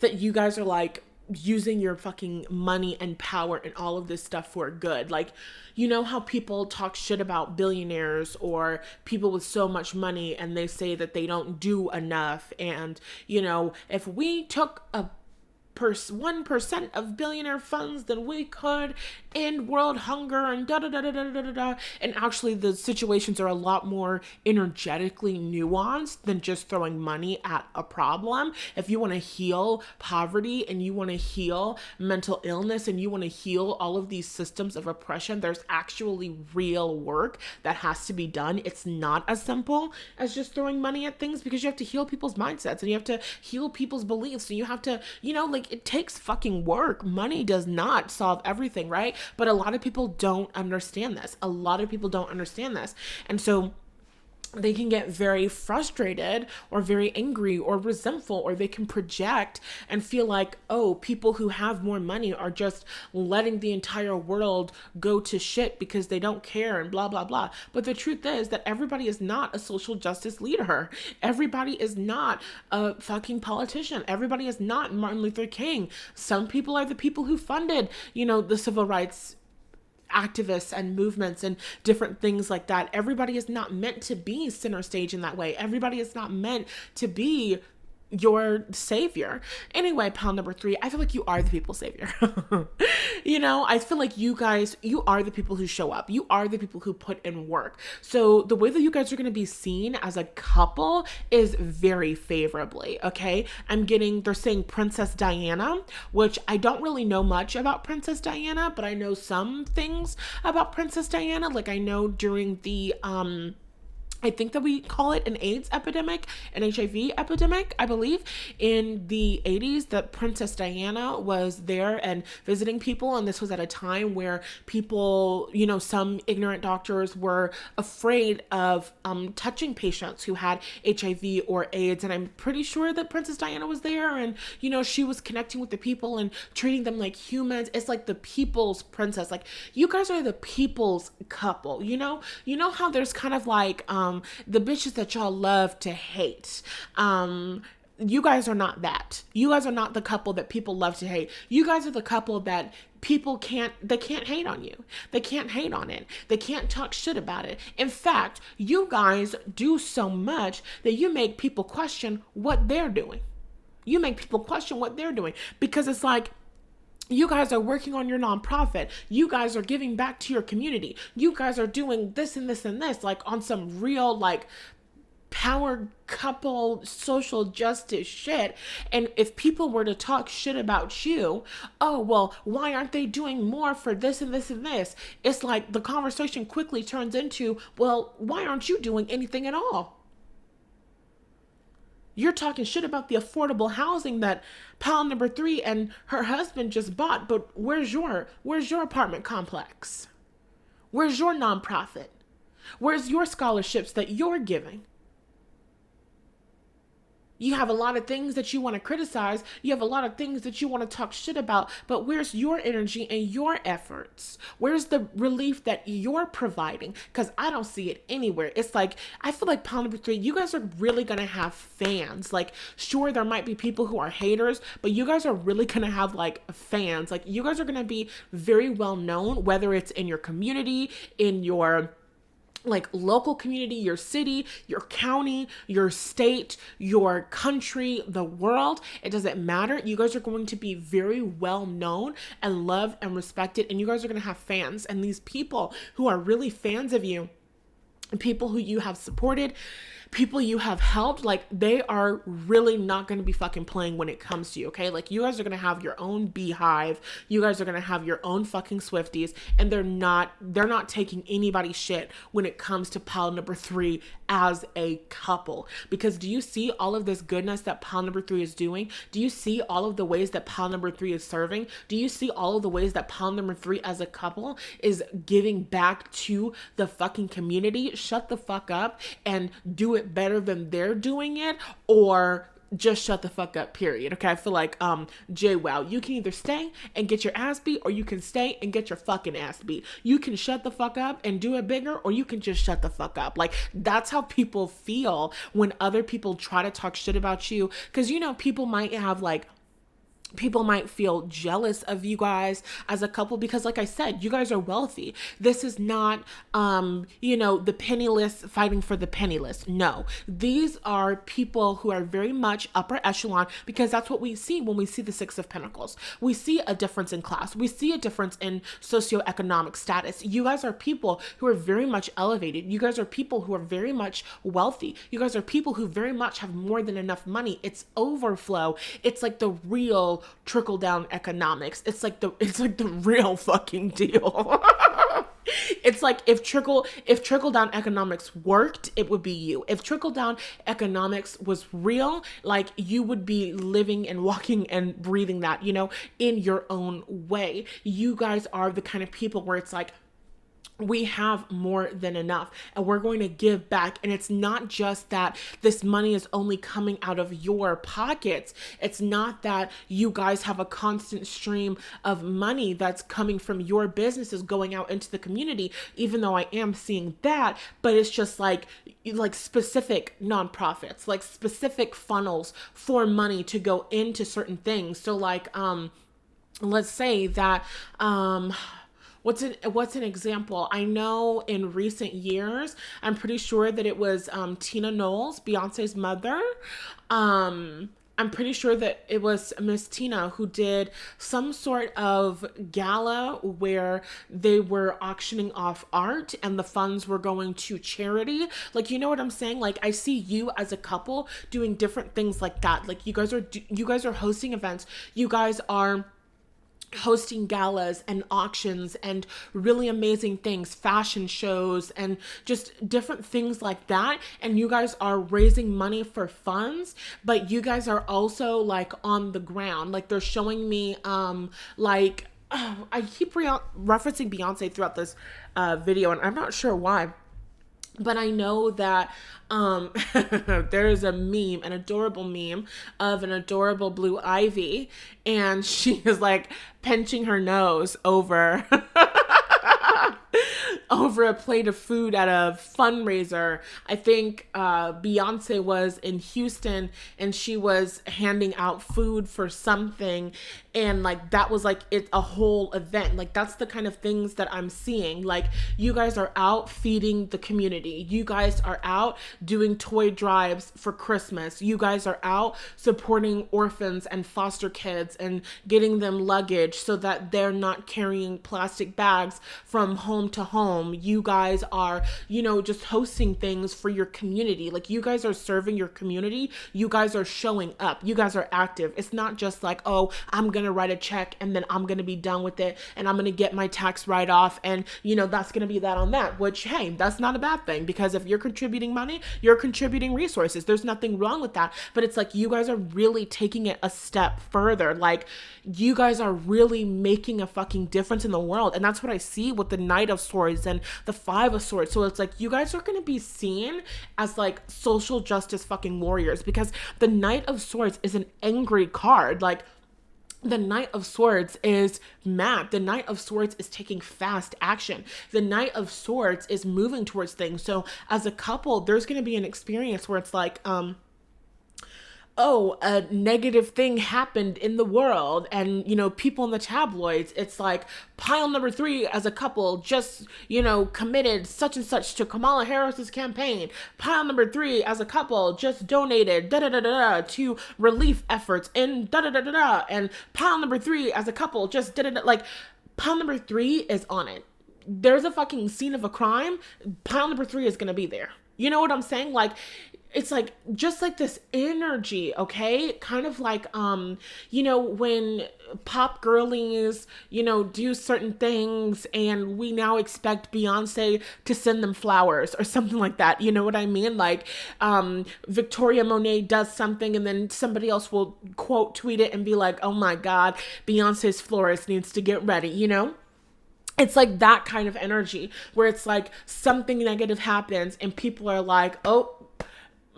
that you guys are like using your fucking money and power and all of this stuff for good. Like, you know how people talk shit about billionaires or people with so much money and they say that they don't do enough, and you know, if we took a 1% of billionaire funds, then we could end world hunger and da da da da da da da. And actually, the situations are a lot more energetically nuanced than just throwing money at a problem. If you want to heal poverty and you want to heal mental illness and you want to heal all of these systems of oppression, there's actually real work that has to be done. It's not as simple as just throwing money at things, because you have to heal people's mindsets and you have to heal people's beliefs, and you have to, you know, like, it takes fucking work. Money does not solve everything, right? But a lot of people don't understand this. And so they can get very frustrated or very angry or resentful, or they can project and feel like, oh, people who have more money are just letting the entire world go to shit because they don't care and blah, blah, blah. But the truth is that everybody is not a social justice leader. Everybody is not a fucking politician. Everybody is not Martin Luther King. Some people are the people who funded, the civil rights activists and movements and different things like that. Everybody is not meant to be center stage in that way. Everybody is not meant to be your savior. Anyway, pile number 3, I feel like you are the people's savior. I feel like you are the people who show up. You are the people who put in work. So the way that you guys are going to be seen as a couple is very favorably, okay? They're saying Princess Diana, which I don't really know much about Princess Diana, but I know some things about Princess Diana. Like I know during the, I think that we call it an AIDS epidemic, an HIV epidemic, I believe, in the 80s, that Princess Diana was there and visiting people. And this was at a time where people, some ignorant doctors were afraid of touching patients who had HIV or AIDS. And I'm pretty sure that Princess Diana was there and, she was connecting with the people and treating them like humans. It's like the people's princess. Like, you guys are the people's couple, You know how there's kind of like, the bitches that y'all love to hate. You guys are not that. You guys are not the couple that people love to hate. You guys are the couple that people can't hate on you. They can't hate on it. They can't talk shit about it. In fact, you guys do so much that you make people question what they're doing. You make people question what they're doing because it's like, you guys are working on your nonprofit. You guys are giving back to your community. You guys are doing this and this and this, like on some real, like, power couple social justice shit. And if people were to talk shit about you, oh, well, why aren't they doing more for this and this and this? It's like the conversation quickly turns into, well, why aren't you doing anything at all? You're talking shit about the affordable housing that pile number 3 and her husband just bought, but where's your apartment complex? Where's your nonprofit? Where's your scholarships that you're giving? You have a lot of things that you want to criticize. You have a lot of things that you want to talk shit about. But where's your energy and your efforts? Where's the relief that you're providing? Because I don't see it anywhere. It's like, I feel like pile number 3, you guys are really going to have fans. Like, sure, there might be people who are haters, but you guys are really going to have like fans. Like, you guys are going to be very well known, whether it's in your community, in your like local community, your city, your county, your state, your country, the world. It doesn't matter. You guys are going to be very well known and loved and respected, and you guys are going to have fans. And these people who are really fans of you, people who you have supported, people you have helped, like, they are really not going to be fucking playing when it comes to you, okay? Like, you guys are going to have your own beehive. You guys are going to have your own fucking Swifties, and they're not taking anybody's shit when it comes to pile number 3 as a couple. Because do you see all of this goodness that pile number 3 is doing? Do you see all of the ways that pile number 3 is serving? Do you see all of the ways that pile number 3 as a couple is giving back to the fucking community? Shut the fuck up and do it better than they're doing it, or just shut the fuck up, period. Okay, I feel like JWoww, you can either stay and get your ass beat, or you can stay and get your fucking ass beat. You can shut the fuck up and do it bigger, or you can just shut the fuck up. Like, that's how people feel when other people try to talk shit about you, because people might feel jealous of you guys as a couple because, like I said, you guys are wealthy. This is not, the penniless fighting for the penniless. No, these are people who are very much upper echelon, because that's what we see when we see the 6 of Pentacles. We see a difference in class. We see a difference in socioeconomic status. You guys are people who are very much elevated. You guys are people who are very much wealthy. You guys are people who very much have more than enough money. It's overflow. It's like the real trickle down economics. It's like the real fucking deal. It's like if trickle down economics worked, it would be you. If trickle down economics was real, like, you would be living and walking and breathing that, in your own way. You guys are the kind of people where it's like, we have more than enough and we're going to give back. And it's not just that this money is only coming out of your pockets. It's not that you guys have a constant stream of money that's coming from your businesses going out into the community, even though I am seeing that. But it's just like specific nonprofits, like specific funnels for money to go into certain things. So like let's say that what's an example? I know in recent years, I'm pretty sure that it was Tina Knowles, Beyonce's mother. I'm pretty sure that it was Miss Tina who did some sort of gala where they were auctioning off art and the funds were going to charity. Like, you know what I'm saying? Like, I see you as a couple doing different things like that. Like, you guys are hosting events. You guys are hosting galas and auctions and really amazing things, fashion shows and just different things like that. And you guys are raising money for funds, but you guys are also like on the ground. Like, they're showing me I keep referencing Beyonce throughout this video, and I'm not sure why. But I know that there's a meme, an adorable meme of an adorable Blue Ivy, and she is like pinching her nose over over a plate of food at a fundraiser. I think Beyonce was in Houston and she was handing out food for something, and like that was like it's a whole event. Like, that's the kind of things that I'm seeing. Like, you guys are out feeding the community. You guys are out doing toy drives for Christmas. You guys are out supporting orphans and foster kids and getting them luggage so that they're not carrying plastic bags from home to home. You guys are, just hosting things for your community. Like, you guys are serving your community. You guys are showing up. You guys are active. It's not just like, oh, I'm going to write a check and then I'm going to be done with it and I'm going to get my tax write-off and, that's going to be that on that, which, hey, that's not a bad thing, because if you're contributing money, you're contributing resources. There's nothing wrong with that. But it's like, you guys are really taking it a step further. Like, you guys are really making a fucking difference in the world. And that's what I see with the Knight of Swords and the Five of Swords. So it's like, you guys are going to be seen as like social justice fucking warriors, because the Knight of Swords is an angry card. Like, the Knight of Swords is mad. The Knight of Swords is taking fast action. The Knight of Swords is moving towards things. So as a couple, there's going to be an experience where it's like, oh, a negative thing happened in the world and, people in the tabloids, it's like pile number 3 as a couple just, committed such and such to Kamala Harris's campaign. Pile number 3 as a couple just donated to relief efforts in and pile number 3 as a couple just like pile number 3 is on it. There's a fucking scene of a crime. Pile number 3 is going to be there. You know what I'm saying? Like, it's like just like this energy, okay? Kind of like when pop girlies, do certain things and we now expect Beyonce to send them flowers or something like that. You know what I mean? Like Victoria Monet does something and then somebody else will quote tweet it and be like, "Oh my God, Beyonce's florist needs to get ready," It's like that kind of energy where it's like something negative happens and people are like, "Oh,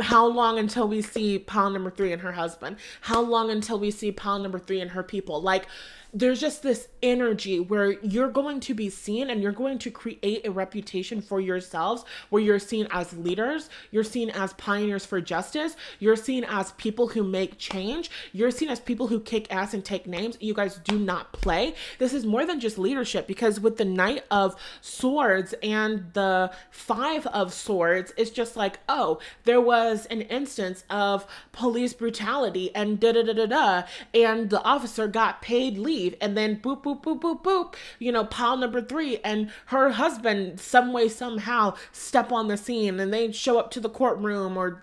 how long until we see pile number 3 and her husband? How long until we see pile number 3 and her people?" Like, there's just this energy where you're going to be seen and you're going to create a reputation for yourselves where you're seen as leaders, you're seen as pioneers for justice, you're seen as people who make change, you're seen as people who kick ass and take names. You guys do not play. This is more than just leadership, because with the Knight of Swords and the Five of Swords, it's just like, oh, there was an instance of police brutality and and the officer got paid leave. And then boop, boop, boop, boop, boop, pile number 3 and her husband some way, somehow step on the scene and they show up to the courtroom or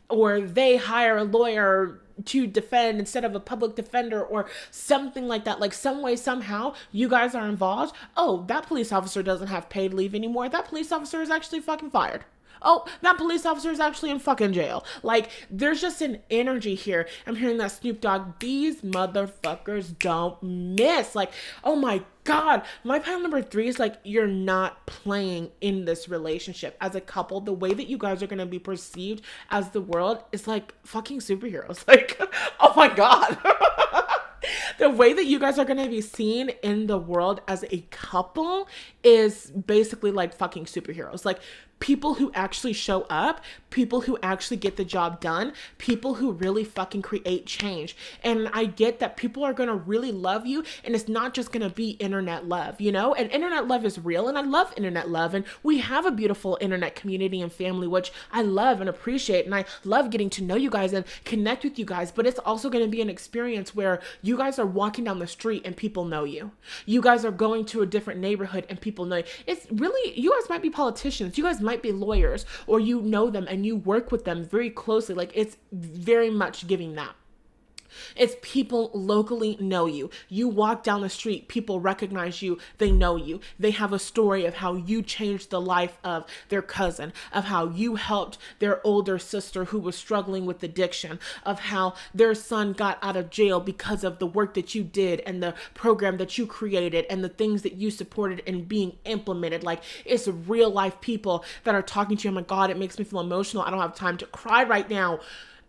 or they hire a lawyer to defend instead of a public defender or something like that. Like, some way, somehow you guys are involved. Oh, that police officer doesn't have paid leave anymore. That police officer is actually fucking fired. Oh, that police officer is actually in fucking jail. Like, there's just an energy here. I'm hearing that Snoop Dogg, these motherfuckers don't miss. Like, oh my God. My pile number 3 is like, you're not playing in this relationship as a couple. The way that you guys are going to be perceived as the world is like fucking superheroes. Like, oh my God. The way that you guys are going to be seen in the world as a couple is basically like fucking superheroes. Like, people who actually show up, people who actually get the job done, people who really fucking create change. And I get that people are going to really love you, and it's not just going to be internet love, you know? And internet love is real, and I love internet love, and we have a beautiful internet community and family, which I love and appreciate, and I love getting to know you guys and connect with you guys. But it's also going to be an experience where you guys are walking down the street and people know you. You guys are going to a different neighborhood and people know you. It's really, you guys might be politicians, you guys might be lawyers, or you know them and you work with them very closely. Like, it's very much giving that. It's people locally know you. You walk down the street, people recognize you, they know you. They have a story of how you changed the life of their cousin, of how you helped their older sister who was struggling with addiction, of how their son got out of jail because of the work that you did and the program that you created and the things that you supported and being implemented. Like, it's real life people that are talking to you. Oh my God, it makes me feel emotional. I don't have time to cry right now.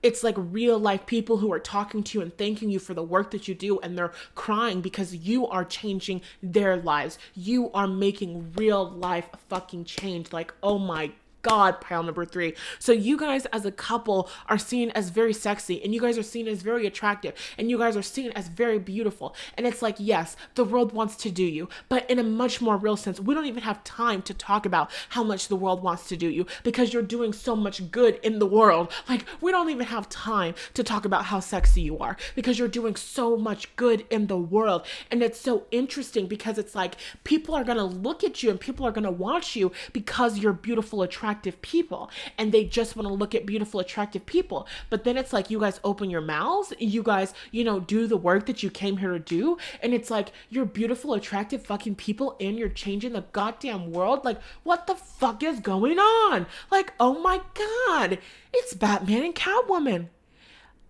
It's like real life people who are talking to you and thanking you for the work that you do, and they're crying because you are changing their lives. You are making real life fucking change. Like, oh my God, pile number 3. So you guys as a couple are seen as very sexy, and you guys are seen as very attractive, and you guys are seen as very beautiful. And it's like, yes, the world wants to do you, but in a much more real sense. We don't even have time to talk about how much the world wants to do you because you're doing so much good in the world. Like, we don't even have time to talk about how sexy you are because you're doing so much good in the world. And it's so interesting because it's like people are going to look at you and people are going to watch you because you're beautiful, attractive people, and they just want to look at beautiful, attractive people. But then it's like, you guys open your mouths, you guys, you know, do the work that you came here to do, and it's like, you're beautiful, attractive fucking people, and you're changing the goddamn world. Like, what the fuck is going on? Like, oh my God, it's Batman and Catwoman.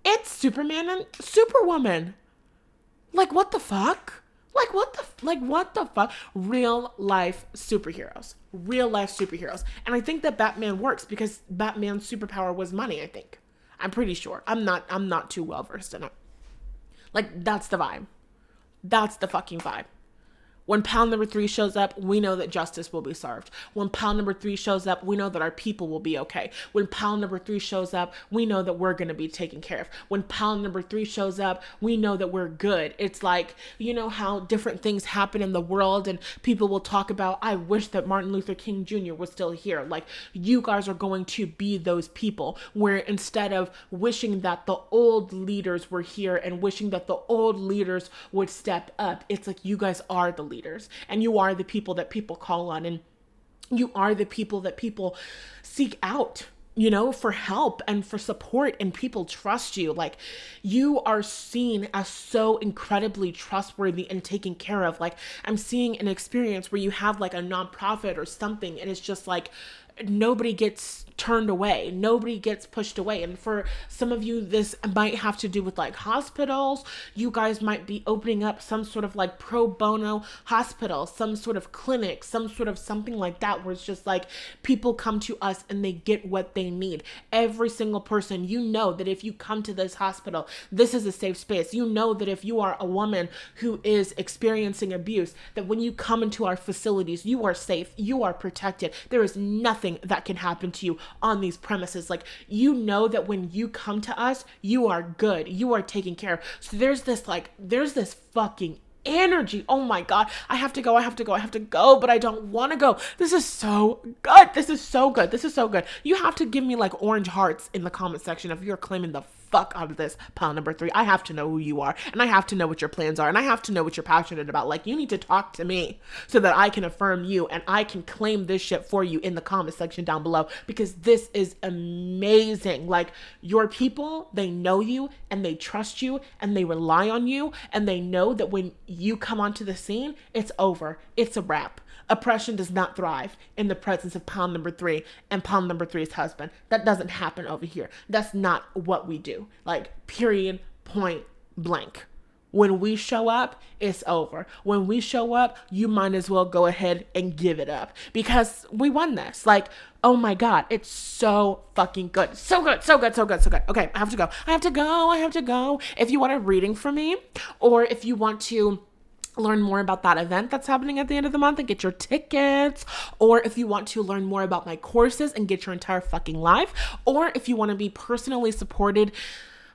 It's Superman and Superwoman. Like, what the fuck? Like, what the fuck? Real life superheroes. Real life superheroes. And I think that Batman works because Batman's superpower was money, I think. I'm pretty sure. I'm not too well versed in it. Like, that's the vibe. That's the fucking vibe. When pile number 3 shows up, we know that justice will be served. When pile number 3 shows up, we know that our people will be okay. When pile number 3 shows up, we know that we're going to be taken care of. When pile number 3 shows up, we know that we're good. It's like, you know how different things happen in the world and people will talk about, I wish that Martin Luther King Jr. was still here. Like, you guys are going to be those people where instead of wishing that the old leaders were here and wishing that the old leaders would step up, it's like, you guys are the leaders. And you are the people that people call on, and you are the people that people seek out, you know, for help and for support, and people trust you. Like, you are seen as so incredibly trustworthy and taken care of. Like, I'm seeing an experience where you have like a nonprofit or something, and it's just like nobody gets turned away. Nobody gets pushed away. And for some of you, this might have to do with like hospitals. You guys might be opening up some sort of like pro bono hospital, some sort of clinic, some sort of something like that, where it's just like people come to us and they get what they need. Every single person, you know that if you come to this hospital, this is a safe space. You know that if you are a woman who is experiencing abuse, that when you come into our facilities, you are safe, you are protected. There is nothing that can happen to you on these premises. Like, you know that when you come to us, you are good, you are taken care of. So there's this fucking energy. Oh my God, I have to go, but I don't want to go. This is so good. This is so good. You have to give me like orange hearts in the comment section if you're claiming the fuck out of this pile number 3. I have to know who you are, and I have to know what your plans are, and I have to know what you're passionate about. Like, you need to talk to me so that I can affirm you and I can claim this shit for you in the comment section down below, because this is amazing. Like, your people, they know you and they trust you and they rely on you, and they know that when you come onto the scene, it's over. It's a wrap. Oppression does not thrive in the presence of pound number 3 and pound number 3's husband. That doesn't happen over here. That's not what we do. Like, period, point blank. When we show up, it's over. When we show up, you might as well go ahead and give it up because we won this. Like, oh my God, it's so fucking good. So good, so good, so good, so good. Okay, I have to go. If you want a reading from me, or if you want to learn more about that event that's happening at the end of the month and get your tickets, or if you want to learn more about my courses and get your entire fucking life, or if you want to be personally supported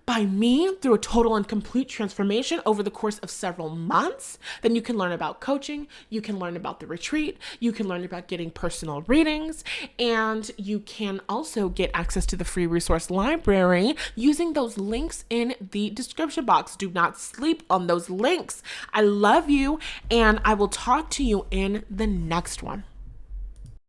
by me through a total and complete transformation over the course of several months, then you can learn about coaching, you can learn about the retreat, you can learn about getting personal readings, and you can also get access to the free resource library using those links in the description box. Do not sleep on those links. I love you, and I will talk to you in the next one.